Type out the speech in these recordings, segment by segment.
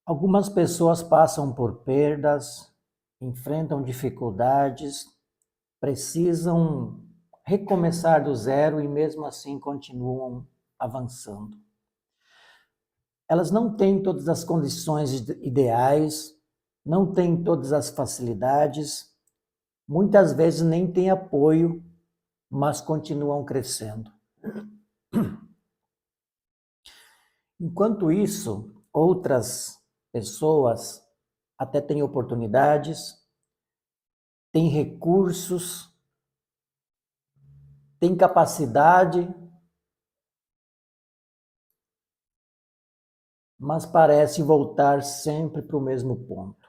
Algumas pessoas passam por perdas, enfrentam dificuldades, precisam recomeçar do zero e mesmo assim continuam avançando. Elas não têm todas as condições ideais, não têm todas as facilidades, muitas vezes nem têm apoio, mas continuam crescendo. Enquanto isso, outras pessoas até têm oportunidades, têm recursos, têm capacidade, mas parece voltar sempre para o mesmo ponto.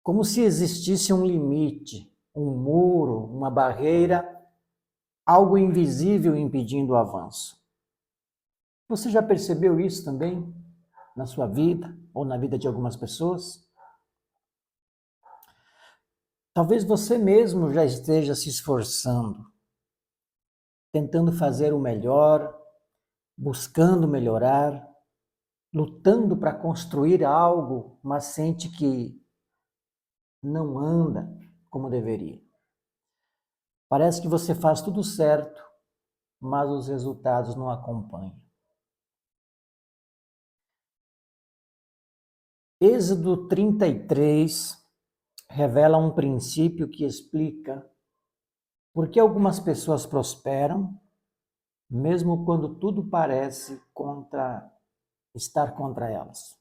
Como se existisse um limite, um muro, uma barreira, algo invisível impedindo o avanço. Você já percebeu isso também na sua vida ou na vida de algumas pessoas? Talvez você mesmo já esteja se esforçando, tentando fazer o melhor, buscando melhorar, lutando para construir algo, mas sente que não anda como deveria. Parece que você faz tudo certo, mas os resultados não acompanham. Êxodo 33 revela um princípio que explica por que algumas pessoas prosperam, mesmo quando tudo parece estar contra elas.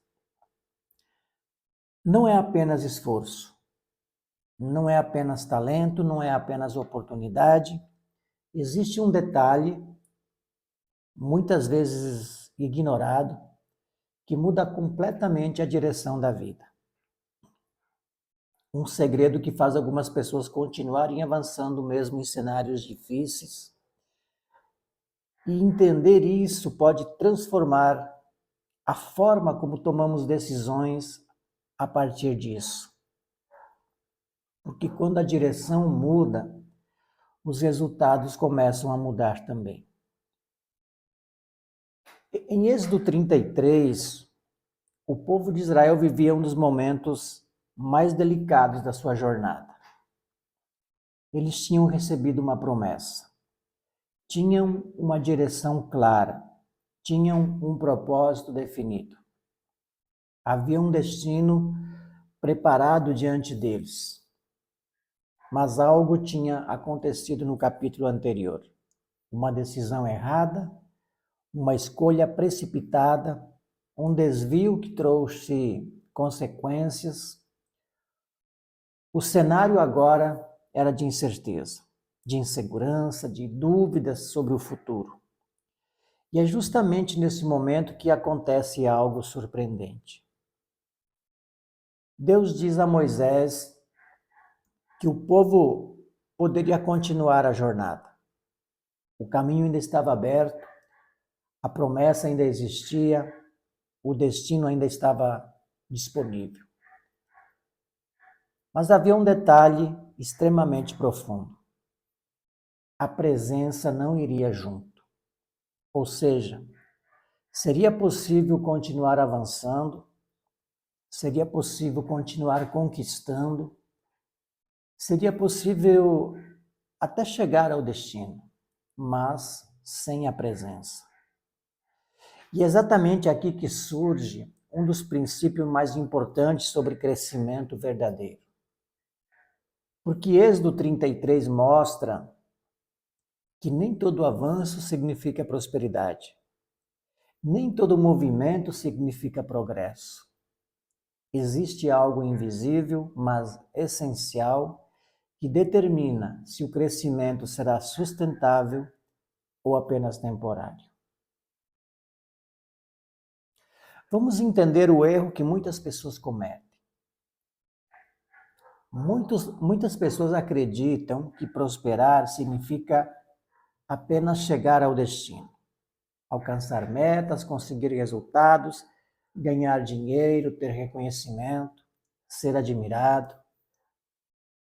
Não é apenas esforço, não é apenas talento, não é apenas oportunidade. Existe um detalhe, muitas vezes ignorado, que muda completamente a direção da vida. Um segredo que faz algumas pessoas continuarem avançando mesmo em cenários difíceis. E entender isso pode transformar a forma como tomamos decisões a partir disso. Porque quando a direção muda, os resultados começam a mudar também. Em Êxodo 33, o povo de Israel vivia um dos momentos mais delicados da sua jornada. Eles tinham recebido uma promessa, tinham uma direção clara, tinham um propósito definido. Havia um destino preparado diante deles. Mas algo tinha acontecido no capítulo anterior. Uma decisão errada, uma escolha precipitada, um desvio que trouxe consequências. O cenário agora era de incerteza, de insegurança, de dúvidas sobre o futuro. E é justamente nesse momento que acontece algo surpreendente. Deus diz a Moisés que o povo poderia continuar a jornada. O caminho ainda estava aberto, a promessa ainda existia, o destino ainda estava disponível. Mas havia um detalhe extremamente profundo. A presença não iria junto. Ou seja, seria possível continuar avançando, seria possível continuar conquistando, seria possível até chegar ao destino, mas sem a presença. E é exatamente aqui que surge um dos princípios mais importantes sobre crescimento verdadeiro. Porque Êxodo 33 mostra que nem todo avanço significa prosperidade. Nem todo movimento significa progresso. Existe algo invisível, mas essencial, que determina se o crescimento será sustentável ou apenas temporário. Vamos entender o erro que muitas pessoas cometem. Muitas pessoas acreditam que prosperar significa apenas chegar ao destino, alcançar metas, conseguir resultados, ganhar dinheiro, ter reconhecimento, ser admirado,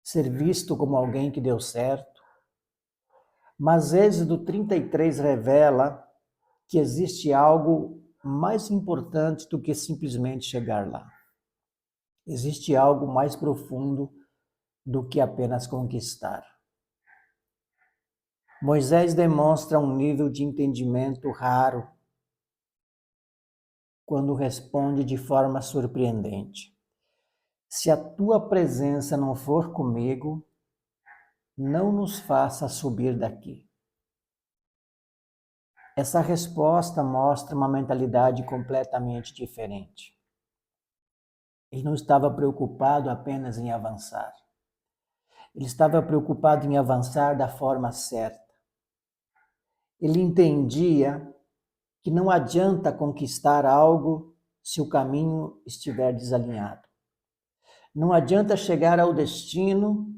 ser visto como alguém que deu certo. Mas Êxodo 33 revela que existe algo mais importante do que simplesmente chegar lá. Existe algo mais profundo do que apenas conquistar. Moisés demonstra um nível de entendimento raro quando responde de forma surpreendente: se a tua presença não for comigo, não nos faça subir daqui. Essa resposta mostra uma mentalidade completamente diferente. Ele não estava preocupado apenas em avançar. Ele estava preocupado em avançar da forma certa. Ele entendia que não adianta conquistar algo se o caminho estiver desalinhado. Não adianta chegar ao destino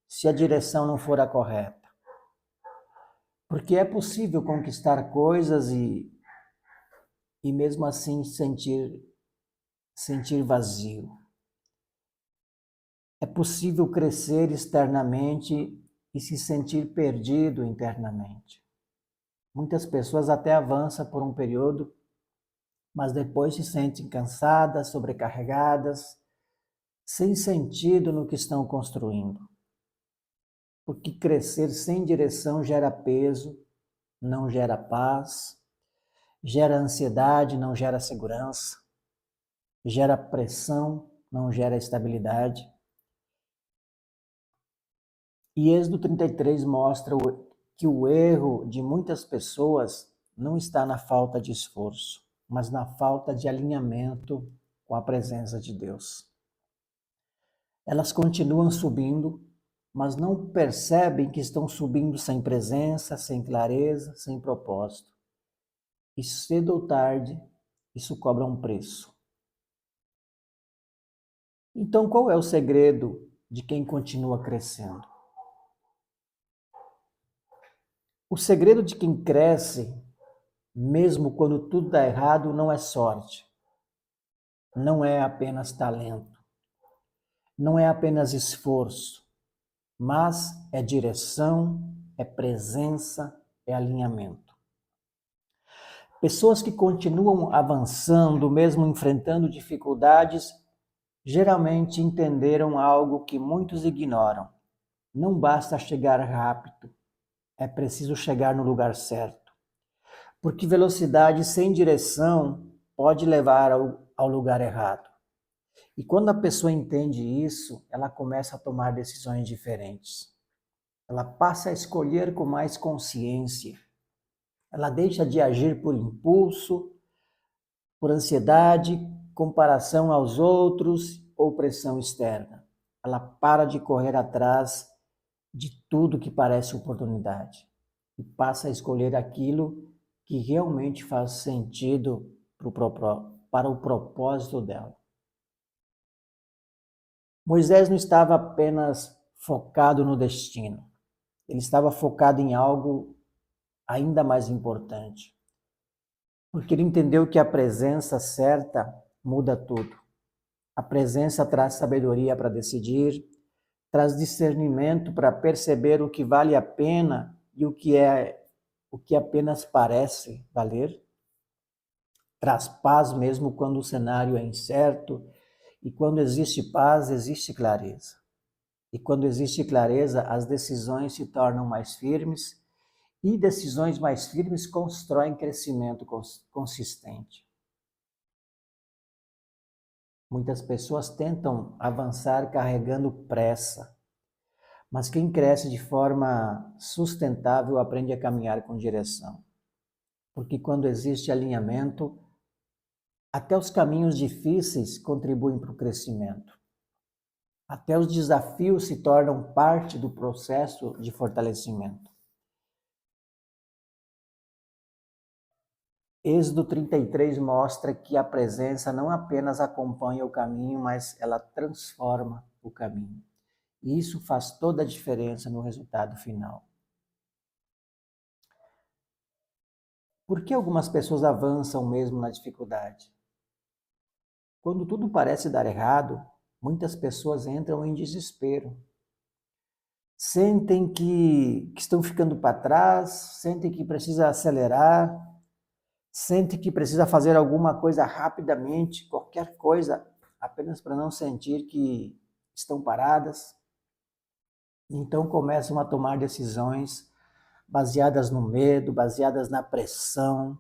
se a direção não for a correta. Porque é possível conquistar coisas e mesmo assim sentir vazio. É possível crescer externamente e se sentir perdido internamente. Muitas pessoas até avançam por um período, mas depois se sentem cansadas, sobrecarregadas, sem sentido no que estão construindo. Porque crescer sem direção gera peso, não gera paz, gera ansiedade, não gera segurança, gera pressão, não gera estabilidade. E Êxodo 33 mostra que o erro de muitas pessoas não está na falta de esforço, mas na falta de alinhamento com a presença de Deus. Elas continuam subindo, mas não percebem que estão subindo sem presença, sem clareza, sem propósito. E cedo ou tarde, isso cobra um preço. Então, qual é o segredo de quem continua crescendo? O segredo de quem cresce, mesmo quando tudo dá errado, não é sorte. Não é apenas talento. Não é apenas esforço. Mas é direção, é presença, é alinhamento. Pessoas que continuam avançando, mesmo enfrentando dificuldades, geralmente entenderam algo que muitos ignoram. Não basta chegar rápido, é preciso chegar no lugar certo. Porque velocidade sem direção pode levar ao lugar errado. E quando a pessoa entende isso, ela começa a tomar decisões diferentes. Ela passa a escolher com mais consciência. Ela deixa de agir por impulso, por ansiedade, comparação aos outros ou pressão externa. Ela para de correr atrás de tudo que parece oportunidade e passa a escolher aquilo que realmente faz sentido para o propósito dela. Moisés não estava apenas focado no destino, ele estava focado em algo ainda mais importante, porque ele entendeu que a presença certa muda tudo. A presença traz sabedoria para decidir, traz discernimento para perceber o que vale a pena e o que apenas parece valer. Traz paz mesmo quando o cenário é incerto, e quando existe paz, existe clareza. E quando existe clareza, as decisões se tornam mais firmes, e decisões mais firmes constroem crescimento consistente. Muitas pessoas tentam avançar carregando pressa, mas quem cresce de forma sustentável aprende a caminhar com direção. Porque quando existe alinhamento, até os caminhos difíceis contribuem para o crescimento. Até os desafios se tornam parte do processo de fortalecimento. Êxodo 33 mostra que a presença não apenas acompanha o caminho, mas ela transforma o caminho. E isso faz toda a diferença no resultado final. Por que algumas pessoas avançam mesmo na dificuldade? Quando tudo parece dar errado, muitas pessoas entram em desespero. Sentem que estão ficando para trás, sentem que precisa acelerar, sente que precisa fazer alguma coisa rapidamente, qualquer coisa, apenas para não sentir que estão paradas. Então começam a tomar decisões baseadas no medo, baseadas na pressão,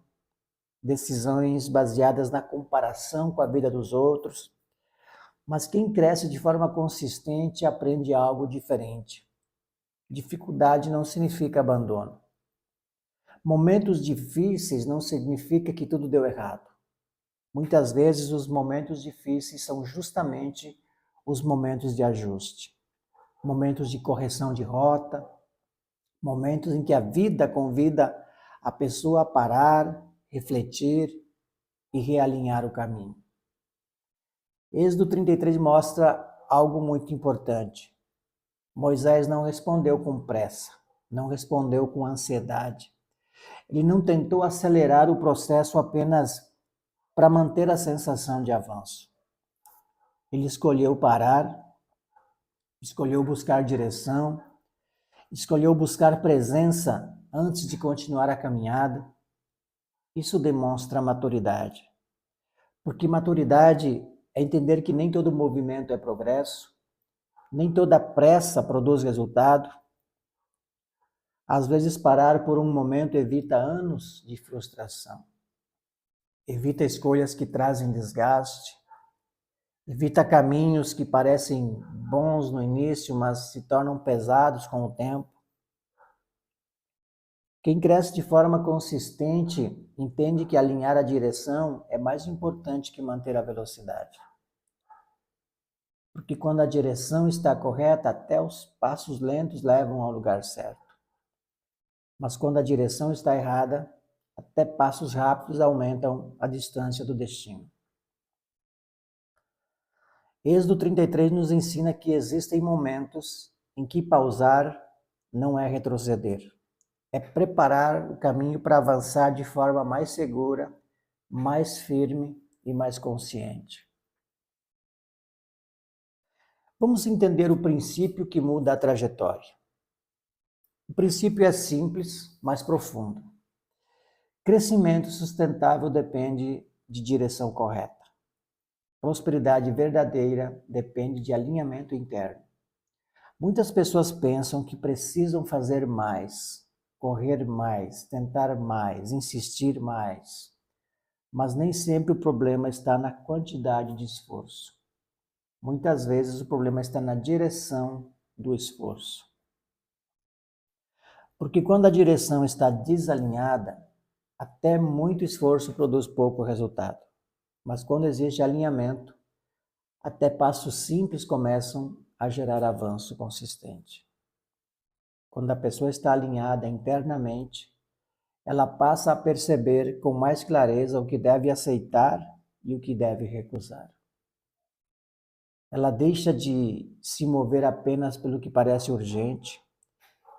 decisões baseadas na comparação com a vida dos outros. Mas quem cresce de forma consistente aprende algo diferente. Dificuldade não significa abandono. Momentos difíceis não significa que tudo deu errado. Muitas vezes os momentos difíceis são justamente os momentos de ajuste, momentos de correção de rota, momentos em que a vida convida a pessoa a parar, refletir e realinhar o caminho. Êxodo 33 mostra algo muito importante. Moisés não respondeu com pressa, não respondeu com ansiedade. Ele não tentou acelerar o processo apenas para manter a sensação de avanço. Ele escolheu parar, escolheu buscar direção, escolheu buscar presença antes de continuar a caminhada. Isso demonstra maturidade. Porque maturidade é entender que nem todo movimento é progresso, nem toda pressa produz resultado. Às vezes, parar por um momento evita anos de frustração, evita escolhas que trazem desgaste, evita caminhos que parecem bons no início, mas se tornam pesados com o tempo. Quem cresce de forma consistente entende que alinhar a direção é mais importante que manter a velocidade. Porque quando a direção está correta, até os passos lentos levam ao lugar certo. Mas quando a direção está errada, até passos rápidos aumentam a distância do destino. Êxodo 33 nos ensina que existem momentos em que pausar não é retroceder. É preparar o caminho para avançar de forma mais segura, mais firme e mais consciente. Vamos entender o princípio que muda a trajetória. O princípio é simples, mas profundo. Crescimento sustentável depende de direção correta. Prosperidade verdadeira depende de alinhamento interno. Muitas pessoas pensam que precisam fazer mais, correr mais, tentar mais, insistir mais. Mas nem sempre o problema está na quantidade de esforço. Muitas vezes o problema está na direção do esforço. Porque quando a direção está desalinhada, até muito esforço produz pouco resultado. Mas quando existe alinhamento, até passos simples começam a gerar avanço consistente. Quando a pessoa está alinhada internamente, ela passa a perceber com mais clareza o que deve aceitar e o que deve recusar. Ela deixa de se mover apenas pelo que parece urgente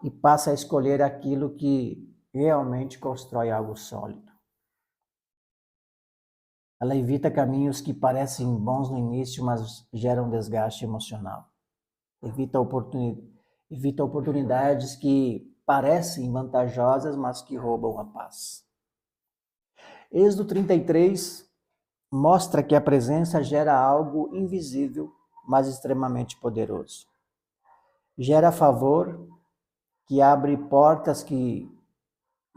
e passa a escolher aquilo que realmente constrói algo sólido. Ela evita caminhos que parecem bons no início, mas geram desgaste emocional. Evita oportunidades que parecem vantajosas, mas que roubam a paz. Êxodo 33 mostra que a presença gera algo invisível, mas extremamente poderoso. Gera favor, que abre portas que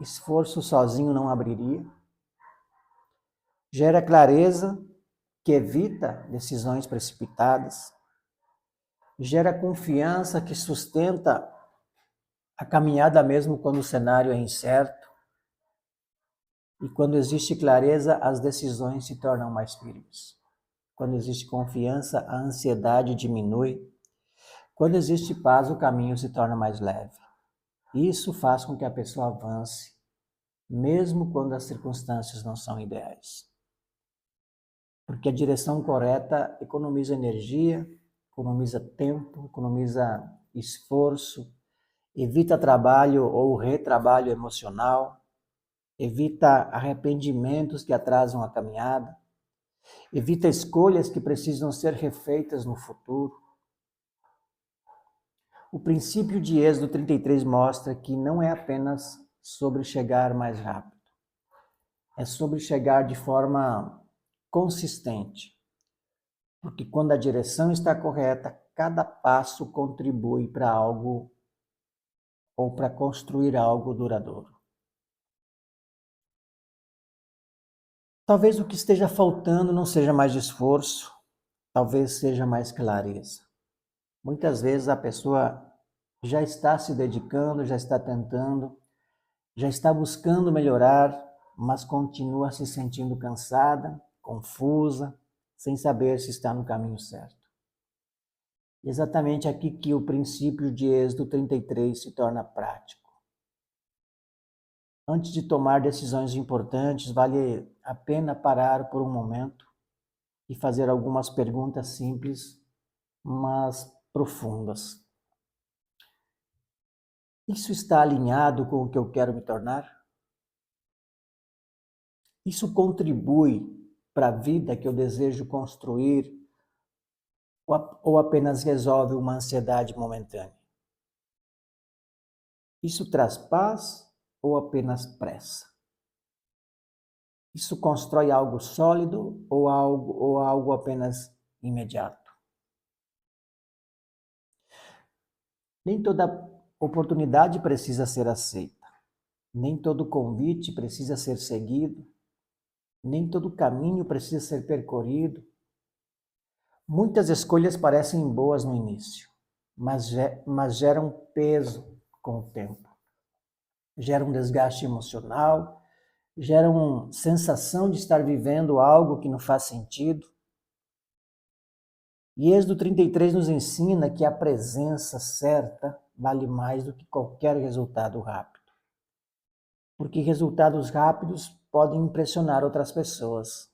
esforço sozinho não abriria. Gera clareza, que evita decisões precipitadas. Gera confiança, que sustenta a caminhada mesmo quando o cenário é incerto. E quando existe clareza, as decisões se tornam mais firmes. Quando existe confiança, a ansiedade diminui. Quando existe paz, o caminho se torna mais leve. Isso faz com que a pessoa avance, mesmo quando as circunstâncias não são ideais. Porque a direção correta economiza energia, economiza tempo, economiza esforço, evita trabalho ou retrabalho emocional, evita arrependimentos que atrasam a caminhada, evita escolhas que precisam ser refeitas no futuro. O princípio de Êxodo 33 mostra que não é apenas sobre chegar mais rápido, é sobre chegar de forma consistente, porque quando a direção está correta, cada passo contribui para algo ou para construir algo duradouro. Talvez o que esteja faltando não seja mais esforço, talvez seja mais clareza. Muitas vezes a pessoa já está se dedicando, já está tentando, já está buscando melhorar, mas continua se sentindo cansada, confusa, sem saber se está no caminho certo. Exatamente aqui que o princípio de Êxodo 33 se torna prático. Antes de tomar decisões importantes, vale a pena parar por um momento e fazer algumas perguntas simples, mas profundas. Isso está alinhado com o que eu quero me tornar? Isso contribui para a vida que eu desejo construir ou apenas resolve uma ansiedade momentânea? Isso traz paz ou apenas pressa? Isso constrói algo sólido ou algo apenas imediato? Nem toda oportunidade precisa ser aceita. Nem todo convite precisa ser seguido. Nem todo caminho precisa ser percorrido. Muitas escolhas parecem boas no início, mas geram peso com o tempo. Geram um desgaste emocional, geram sensação de estar vivendo algo que não faz sentido. E Êxodo 33 nos ensina que a presença certa vale mais do que qualquer resultado rápido. Porque resultados rápidos podem impressionar outras pessoas,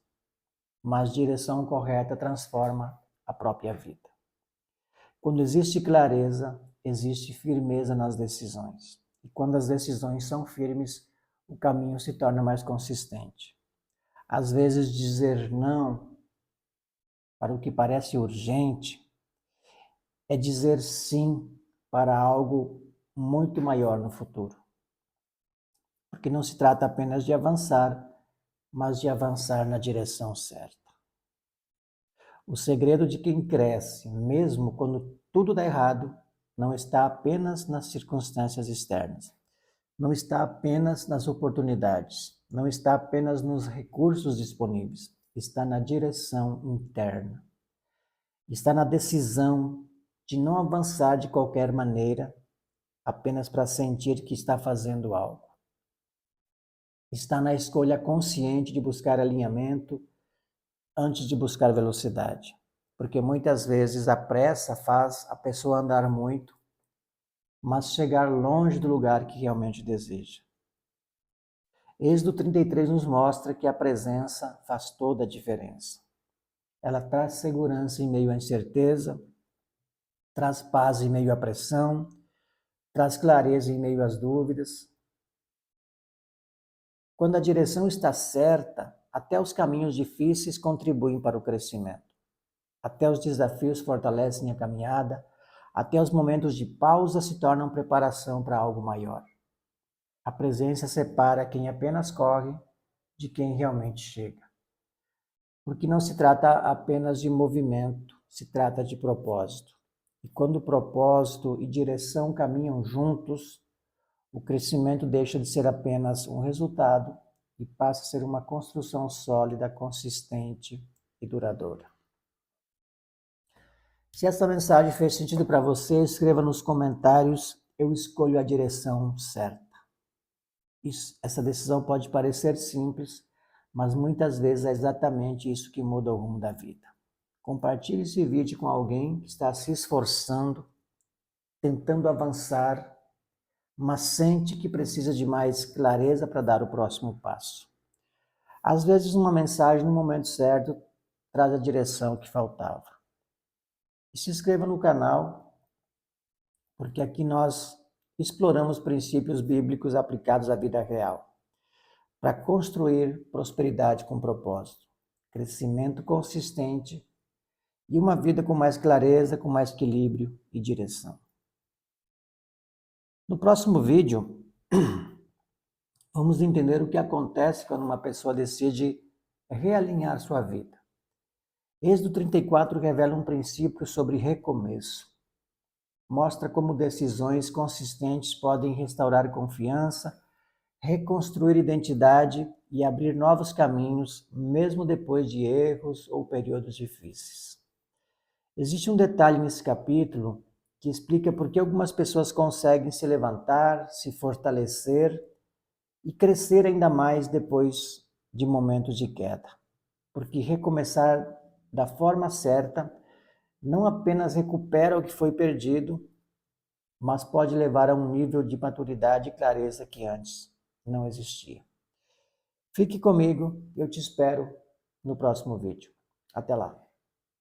mas direção correta transforma a própria vida. Quando existe clareza, existe firmeza nas decisões. E quando as decisões são firmes, o caminho se torna mais consistente. Às vezes, dizer não para o que parece urgente é dizer sim para algo muito maior no futuro. Porque não se trata apenas de avançar, mas de avançar na direção certa. O segredo de quem cresce, mesmo quando tudo dá errado, não está apenas nas circunstâncias externas, não está apenas nas oportunidades, não está apenas nos recursos disponíveis, está na direção interna. Está na decisão de não avançar de qualquer maneira, apenas para sentir que está fazendo algo. Está na escolha consciente de buscar alinhamento antes de buscar velocidade. Porque muitas vezes a pressa faz a pessoa andar muito, mas chegar longe do lugar que realmente deseja. Êxodo 33 nos mostra que a presença faz toda a diferença. Ela traz segurança em meio à incerteza, traz paz em meio à pressão, traz clareza em meio às dúvidas. Quando a direção está certa, até os caminhos difíceis contribuem para o crescimento. Até os desafios fortalecem a caminhada, até os momentos de pausa se tornam preparação para algo maior. A presença separa quem apenas corre de quem realmente chega. Porque não se trata apenas de movimento, se trata de propósito. E quando propósito e direção caminham juntos, o crescimento deixa de ser apenas um resultado e passa a ser uma construção sólida, consistente e duradoura. Se essa mensagem fez sentido para você, escreva nos comentários: eu escolho a direção certa. Essa decisão pode parecer simples, mas muitas vezes é exatamente isso que muda o rumo da vida. Compartilhe esse vídeo com alguém que está se esforçando, tentando avançar, mas sente que precisa de mais clareza para dar o próximo passo. Às vezes, uma mensagem no momento certo traz a direção que faltava. E se inscreva no canal, porque aqui nós exploramos princípios bíblicos aplicados à vida real, para construir prosperidade com propósito, crescimento consistente e uma vida com mais clareza, com mais equilíbrio e direção. No próximo vídeo, Vamos entender o que acontece quando uma pessoa decide realinhar sua vida. Êxodo 34 revela um princípio sobre recomeço. Mostra como decisões consistentes podem restaurar confiança, reconstruir identidade e abrir novos caminhos, mesmo depois de erros ou períodos difíceis. Existe um detalhe nesse capítulo que explica por que algumas pessoas conseguem se levantar, se fortalecer e crescer ainda mais depois de momentos de queda. Porque recomeçar da forma certa não apenas recupera o que foi perdido, mas pode levar a um nível de maturidade e clareza que antes não existia. Fique comigo, eu te espero no próximo vídeo. Até lá!